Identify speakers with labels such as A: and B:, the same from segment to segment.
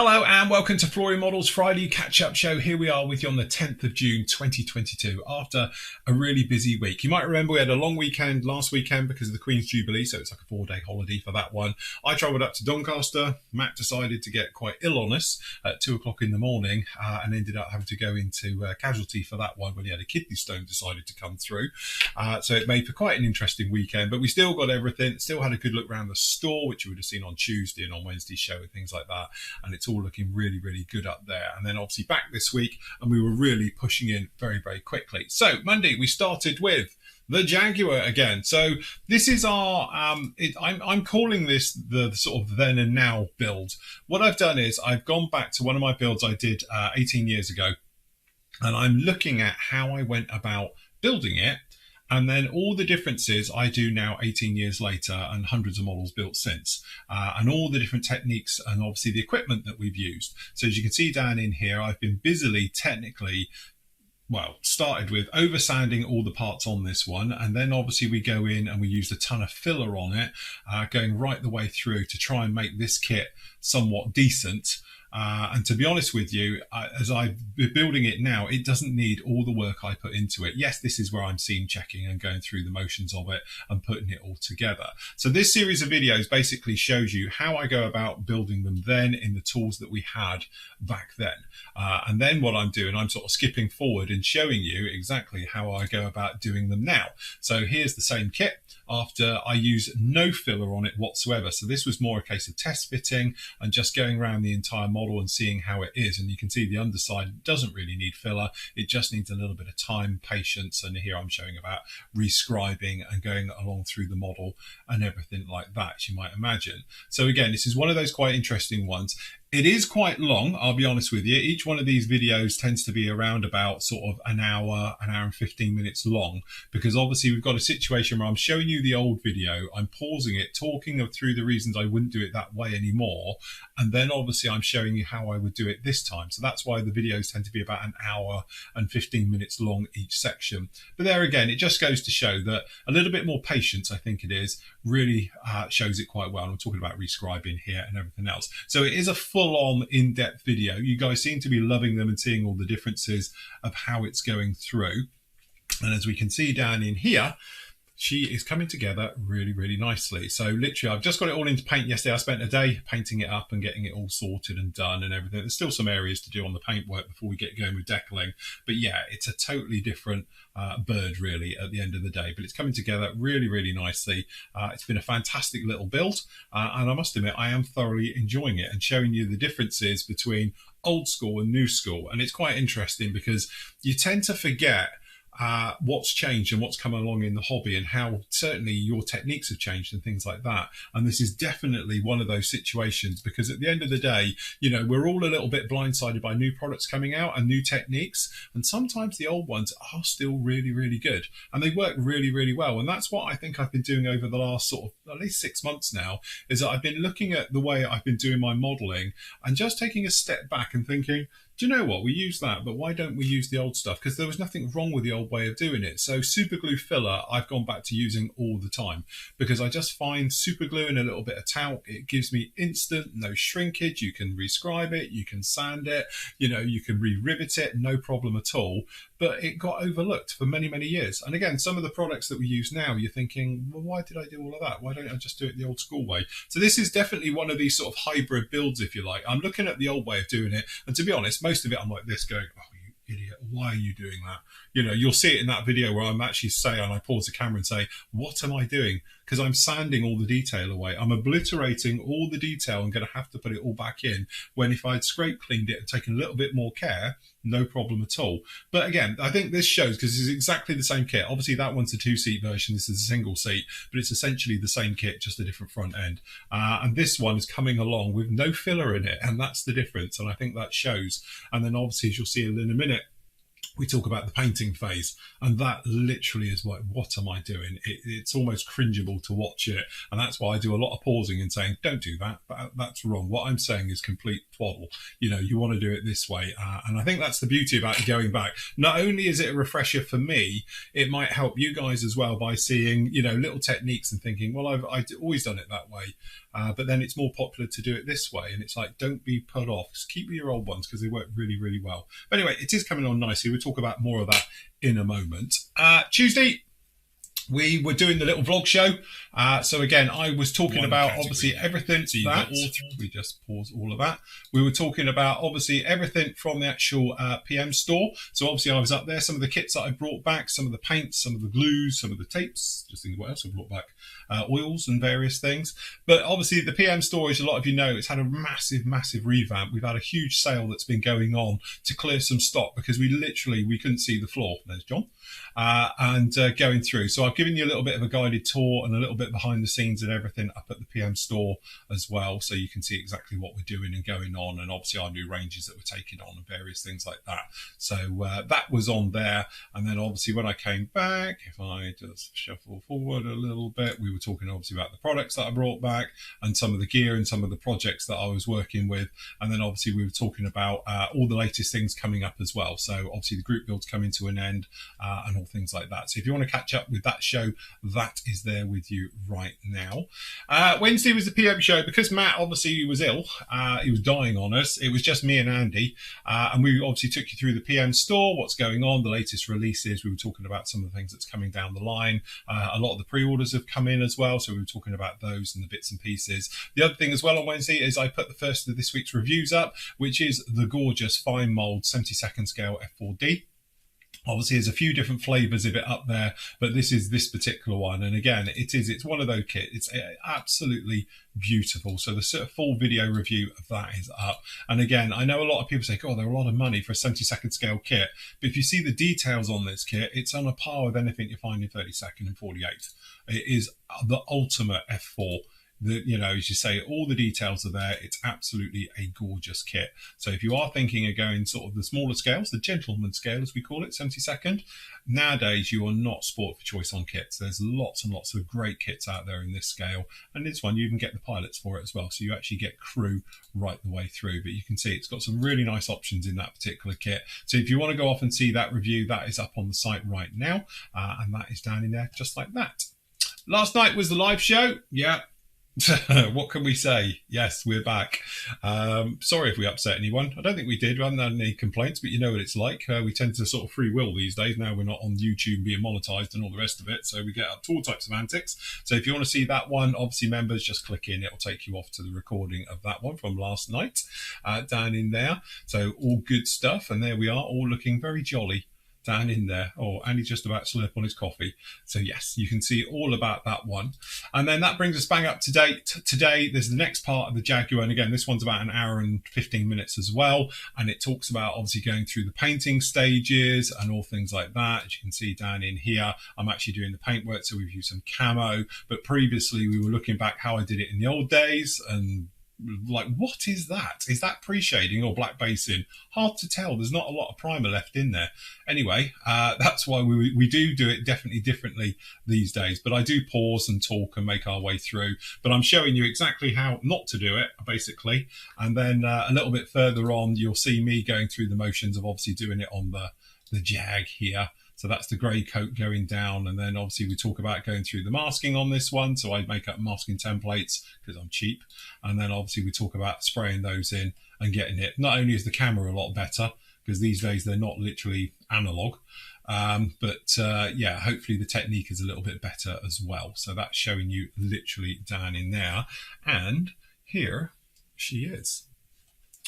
A: Hello and welcome to Flory Models Friday catch-up show. Here we are with you on the 10th of June 2022 after a really busy week. You might remember we had a long weekend last weekend because of the Queen's Jubilee, so it's like a 4-day holiday for that one. I travelled up to Doncaster. Matt decided to get quite ill on us at 2 o'clock in the morning and ended up having to go into casualty for that one when he had a kidney stone decided to come through. So it made for quite an interesting weekend, but we still got everything, still had a good look around the store, which you would have seen on Tuesday and on Wednesday's show and things like that. And it's all looking really, really good up there. And then obviously back this week, and we were really pushing in very, very quickly. So Monday, we started with the Jaguar again. So this is our, I'm calling this the sort of then and now build. What I've done is I've gone back to one of my builds I did 18 years ago, and I'm looking at how I went about building it. And then all the differences I do now 18 years later and hundreds of models built since, and all the different techniques and obviously the equipment that we've used. So as you can see down in here, I've been busily technically, well, started with over-sanding all the parts on this one, and then obviously we go in and we used a ton of filler on it, going right the way through to try and make this kit somewhat decent. And to be honest with you, as I've been building it now, it doesn't need all the work I put into it. Yes, this is where I'm seam checking and going through the motions of it and putting it all together. So this series of videos basically shows you how I go about building them then in the tools that we had back then. And then what I'm doing, I'm sort of skipping forward and showing you exactly how I go about doing them now. So here's the same kit after I use no filler on it whatsoever. So this was more a case of test fitting and just going around the entire model and seeing how it is. And you can see the underside doesn't really need filler. It just needs a little bit of time, patience. And here I'm showing about rescribing and going along through the model and everything like that, as you might imagine. So again, this is one of those quite interesting ones. It is quite long, I'll be honest with you. Each one of these videos tends to be around about sort of an hour and 15 minutes long, because obviously we've got a situation where I'm showing you the old video, I'm pausing it, talking through the reasons I wouldn't do it that way anymore, and then obviously I'm showing you how I would do it this time. So that's why the videos tend to be about an hour and 15 minutes long each section. But there again, it just goes to show that a little bit more patience, I think it is, really shows it quite well. And I'm talking about rescribing here and everything else. So it is a full-on in-depth video. You guys seem to be loving them and seeing all the differences of how it's going through. And as we can see down in here, she is coming together really, really nicely. So literally, I've just got it all into paint yesterday. I spent a day painting it up and getting it all sorted and done and everything. There's still some areas to do on the paintwork before we get going with decaling. But yeah, it's a totally different bird really at the end of the day. But it's coming together really, really nicely. It's been a fantastic little build. And I must admit, I am thoroughly enjoying it and showing you the differences between old school and new school. And it's quite interesting because you tend to forget what's changed and what's come along in the hobby and how certainly your techniques have changed and things like that. And this is definitely one of those situations, because at the end of the day, you know, we're all a little bit blindsided by new products coming out and new techniques. And sometimes the old ones are still really, really good and they work really, really well. And that's what I think I've been doing over the last sort of at least 6 months now, is that I've been looking at the way I've been doing my modeling and just taking a step back and thinking, do you know what, we use that, but why don't we use the old stuff? Because there was nothing wrong with the old way of doing it. So super glue filler, I've gone back to using all the time, because I just find super glue and a little bit of talc, it gives me instant, no shrinkage. You can rescribe it, you can sand it, you know, you can re-rivet it, no problem at all. But it got overlooked for many, many years. And again, some of the products that we use now, you're thinking, well, why did I do all of that? Why don't I just do it the old school way? So this is definitely one of these sort of hybrid builds, if you like. I'm looking at the old way of doing it. And to be honest, most of it, I'm like this going, oh, you idiot, why are you doing that? You know, you'll see it in that video where I'm actually saying, and I pause the camera and say, what am I doing? Because I'm sanding all the detail away. I'm obliterating all the detail. I'm going to have to put it all back in, when if I'd scrape cleaned it and taken a little bit more care, no problem at all. But again, I think this shows, because this is exactly the same kit. Obviously that one's a 2-seat version, this is a single seat, but it's essentially the same kit, just a different front end. And this one is coming along with no filler in it, and that's the difference. And I think that shows. And then obviously, as you'll see in a minute, we talk about the painting phase, and that literally is like, what am I doing? It's almost cringeable to watch it, and that's why I do a lot of pausing and saying, don't do that, that's wrong. What I'm saying is complete twaddle. You know, you want to do it this way, and I think that's the beauty about going back. Not only is it a refresher for me, it might help you guys as well by seeing, you know, little techniques and thinking, well, I've always done it that way. but then it's more popular to do it this way. And it's like, don't be put off. Just keep with your old ones because they work really, really well. But anyway, it is coming on nicely. We'll talk about more of that in a moment. Tuesday, we were doing the little vlog show. So again, I was talking about obviously everything. So we just pause all of that. We were talking about obviously everything from the actual PM store. So obviously I was up there. Some of the kits that I brought back, some of the paints, some of the glues, some of the tapes. Just think what else I brought back. Oils and various things. But obviously the PM store, as a lot of you know, it's had a massive revamp. We've had a huge sale that's been going on to clear some stock because we couldn't see the floor. There's John. And going through. So I've given you a little bit of a guided tour and a little bit behind the scenes and everything up at the PM store as well. So you can see exactly what we're doing and going on, and obviously our new ranges that we're taking on and various things like that. So that was on there. And then obviously when I came back, if I just shuffle forward a little bit, we were talking obviously about the products that I brought back and some of the gear and some of the projects that I was working with. And then obviously we were talking about all the latest things coming up as well. So obviously the group build's coming to an end and all things like that. So if you want to catch up with that show, that is there with you right now. Wednesday was the PM show. Because Matt obviously was ill, he was dying on us. It was just me and Andy, and we obviously took you through the PM store, what's going on, the latest releases. We were talking about some of the things that's coming down the line. A lot of the pre-orders have come in as well, so we were talking about those and the bits and pieces. The other thing as well on Wednesday is I put the first of this week's reviews up, which is the gorgeous fine mold 72nd scale F4D. Obviously, there's a few different flavours of it up there, but this is this particular one. And again, it's one of those kits. It's absolutely beautiful. So the sort of full video review of that is up. And again, I know a lot of people say, God, they're a lot of money for a 72nd scale kit. But if you see the details on this kit, it's on a par with anything you find in 32nd and 48. It is the ultimate F4. As you say, all the details are there. It's absolutely a gorgeous kit. So if you are thinking of going sort of the smaller scales, the gentleman scale as we call it, 72nd, nowadays you are not sport for choice on kits. There's lots and lots of great kits out there in this scale. And this one, you even get the pilots for it as well. So you actually get crew right the way through. But you can see it's got some really nice options in that particular kit. So if you want to go off and see that review, that is up on the site right now. And that is down in there just like that. Last night was the live show. Yeah. What can we say? Yes, we're back. Sorry if we upset anyone. I don't think we did. We haven't had any complaints, but you know what it's like. We tend to sort of free will these days. Now we're not on YouTube being monetized and all the rest of it. So we get up to all types of antics. So if you want to see that one, obviously members, just click in. It'll take you off to the recording of that one from last night down in there. So all good stuff. And there we are, all looking very jolly down in there. Oh, and he's just about to slurp on his coffee. So yes, you can see all about that one. And then that brings us bang up to date. Today, there's the next part of the Jaguar. And again, this one's about an hour and 15 minutes as well. And it talks about obviously going through the painting stages and all things like that. As you can see down in here, I'm actually doing the paintwork. So we've used some camo, but previously we were looking back how I did it in the old days and like, what is that? Is that pre-shading or black basing? Hard to tell. There's not a lot of primer left in there. Anyway, that's why we do it definitely differently these days. But I do pause and talk and make our way through. But I'm showing you exactly how not to do it, basically. And then a little bit further on, you'll see me going through the motions of obviously doing it on the Jag here. So that's the grey coat going down. And then obviously we talk about going through the masking on this one. So I make up masking templates because I'm cheap. And then obviously we talk about spraying those in and getting it. Not only is the camera a lot better, because these days they're not literally analog, yeah, hopefully the technique is a little bit better as well. So that's showing you literally down in there. And here she is.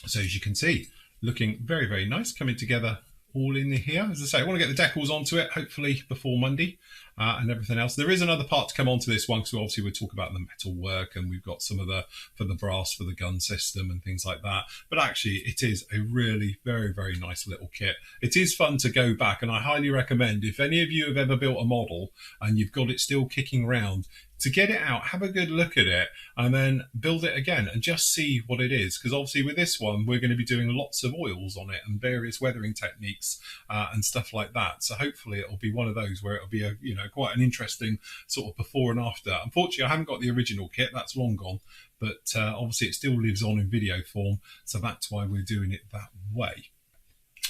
A: So as you can see, looking very, very nice, coming together all in here. As I say, I want to get the decals onto it, hopefully before Monday, and everything else. There is another part to come onto this one, because obviously we'll talk about the metal work, and we've got some of for the brass for the gun system and things like that. But actually, it is a really very, very nice little kit. It is fun to go back, and I highly recommend, if any of you have ever built a model and you've got it still kicking around, to get it out, have a good look at it, and then build it again and just see what it is. Because obviously with this one, we're going to be doing lots of oils on it and various weathering techniques and stuff like that. So hopefully it'll be one of those where it'll be a, quite an interesting sort of before and after. Unfortunately, I haven't got the original kit. That's long gone. But obviously it still lives on in video form. So that's why we're doing it that way.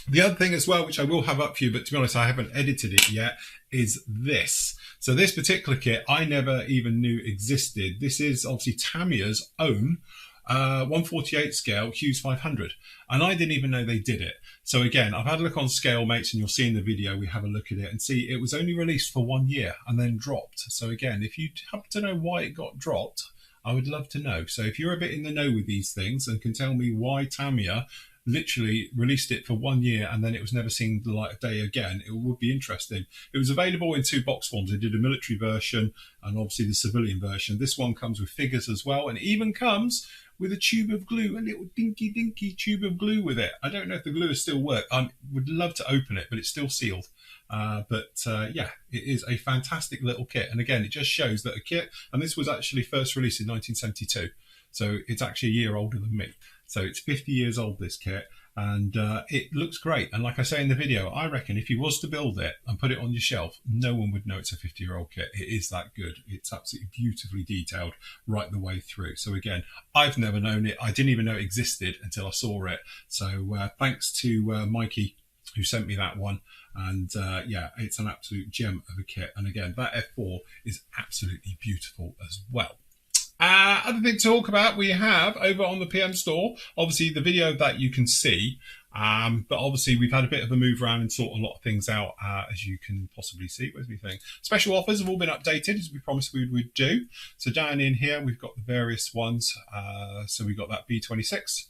A: The other thing as well, which I will have up for you, but to be honest, I haven't edited it yet, is this. So this particular kit, I never even knew existed. This is obviously Tamiya's own 148 scale Hughes 500. And I didn't even know they did it. So again, I've had a look on Scale Mates, and you'll see in the video, we have a look at it and see it was only released for 1 year and then dropped. So again, if you happen to know why it got dropped, I would love to know. So if you're a bit in the know with these things and can tell me why Tamiya literally released it for 1 year and then it was never seen the light of day again, it would be interesting. It was available in 2 box forms. They did a military version and obviously the civilian version. This one comes with figures as well, and it even comes with a tube of glue, a little dinky tube of glue with it. I don't know if the glue is still work. I would love to open it, but it's still sealed. Yeah, it is a fantastic little kit. And again, it just shows that a kit, and this was actually first released in 1972. So it's actually a year older than me. So it's 50 years old, this kit, and it looks great. And like I say in the video, I reckon if you was to build it and put it on your shelf, no one would know it's a 50-year-old kit. It is that good. It's absolutely beautifully detailed right the way through. So again, I've never known it. I didn't even know it existed until I saw it. So thanks to Mikey, who sent me that one. And yeah, it's an absolute gem of a kit. And again, that F4 is absolutely beautiful as well. Other thing to talk about, we have over on the PM store, obviously the video that you can see, but obviously we've had a bit of a move around and sort a lot of things out, as you can possibly see. Where's my thing? Special offers have all been updated as we promised we would do. So down in here, we've got the various ones. So we've got that B26.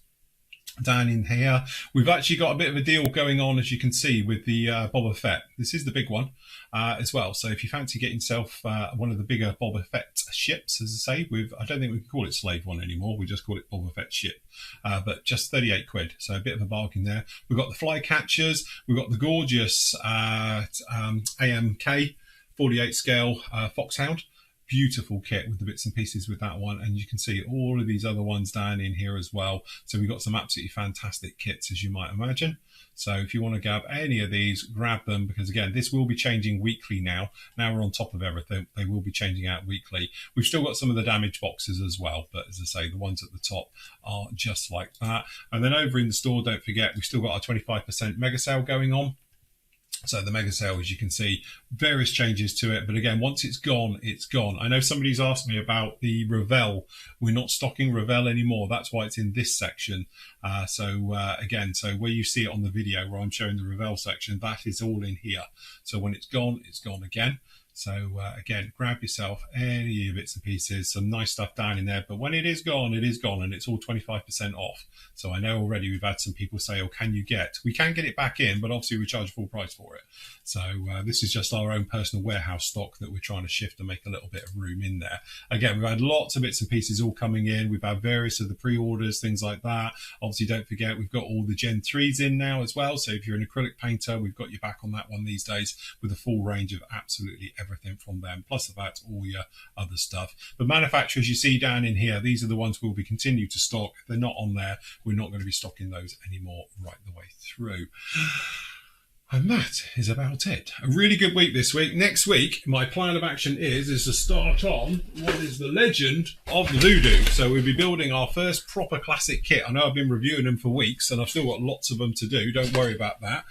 A: Down in here, we've actually got a bit of a deal going on, as you can see, with the Boba Fett. This is the big one as well. So if you fancy getting yourself one of the bigger Boba Fett ships, as I say, I don't think we can call it Slave One anymore. We just call it Boba Fett ship, but just 38 quid. So a bit of a bargain there. We've got the fly catchers. We've got the gorgeous AMK 48 scale Foxhound. Beautiful kit with the bits and pieces with that one, and you can see all of these other ones down in here as well. So we've got some absolutely fantastic kits, as you might imagine. So if you want to grab any of these, grab them, because again, this will be changing weekly now. Now we're on top of everything. They will be changing out weekly. We've still got some of the damaged boxes as well, but as I say, the ones at the top are just like that. And then over in the store, don't forget, we've still got our 25% mega sale going on. So the mega sale, as you can see, various changes to it. But again, once it's gone, it's gone. I know somebody's asked me about the Revell. We're not stocking Revell anymore. That's why it's in this section. Again, so where you see it on the video where I'm showing the Revell section, that is all in here. So when it's gone again. So again, grab yourself any bits and pieces, some nice stuff down in there. But when it is gone, and it's all 25% off. So I know already we've had some people say, oh, can you get? We can get it back in, but obviously we charge full price for it. So this is just our own personal warehouse stock that we're trying to shift and make a little bit of room in there. Again, we've had lots of bits and pieces all coming in. We've had various of the pre-orders, things like that. Obviously, don't forget, we've got all the Gen 3s in now as well. So if you're an acrylic painter, we've got you back on that one these days with a full range of absolutely everything from them, plus about all your other stuff. The manufacturers you see down in here, these are the ones we'll be continue to stock. If they're not on there, we're not going to be stocking those anymore right the way through. And that is about it. A really good week this week. Next week, my plan of action is to start on what is the legend of the Voodoo. So we'll be building our first proper classic kit. I know I've been reviewing them for weeks and I've still got lots of them to do. Don't worry about that.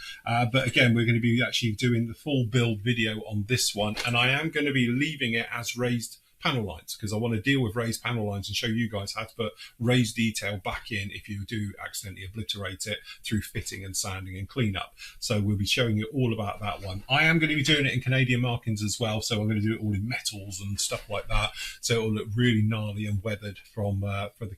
A: But again, we're going to be actually doing the full build video on this one. And I am going to be leaving it as raised panel lines, because I want to deal with raised panel lines and show you guys how to put raised detail back in if you do accidentally obliterate it through fitting and sanding and cleanup. So we'll be showing you all about that one. I am going to be doing it in Canadian markings as well, so I'm going to do it all in metals and stuff like that, so it'll look really gnarly and weathered from for the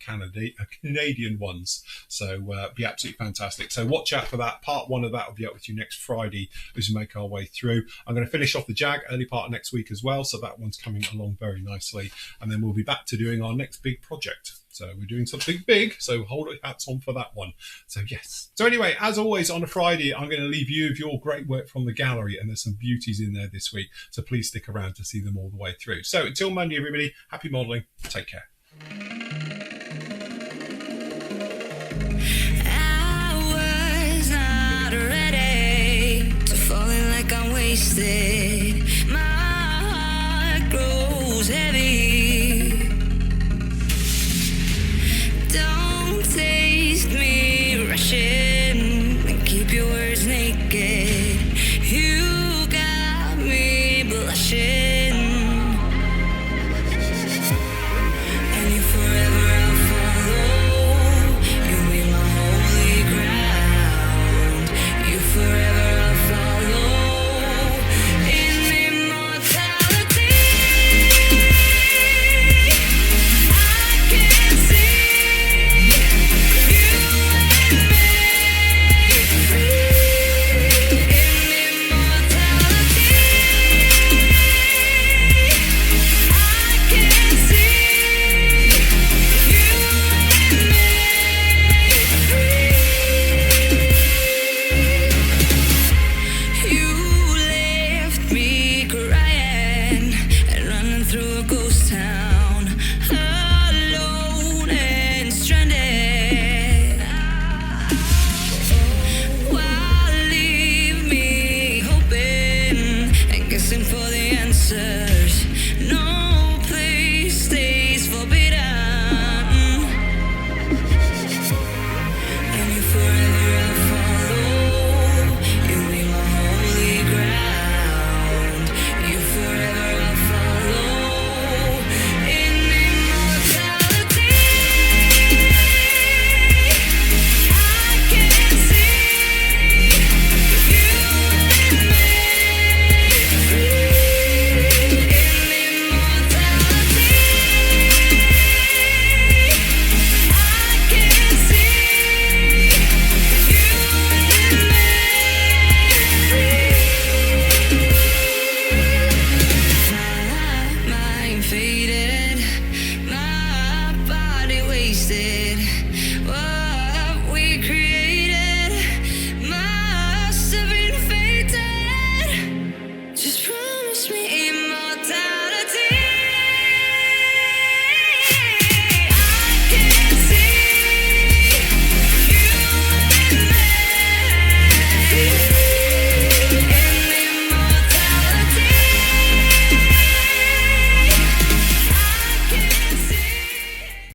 A: Canadian ones. So be absolutely fantastic. So watch out for that. Part one of that will be up with you next Friday as we make our way through. I'm going to finish off the Jag early part of next week as well, so that one's coming along very nicely, and then we'll be back to doing our next big project. So we're doing something big, so hold your hats on for that one. So yes. So anyway, as always on a Friday, I'm going to leave you with your great work from the gallery, and there's some beauties in there this week, so please stick around to see them all the way through. So until Monday, everybody, happy modelling, take care.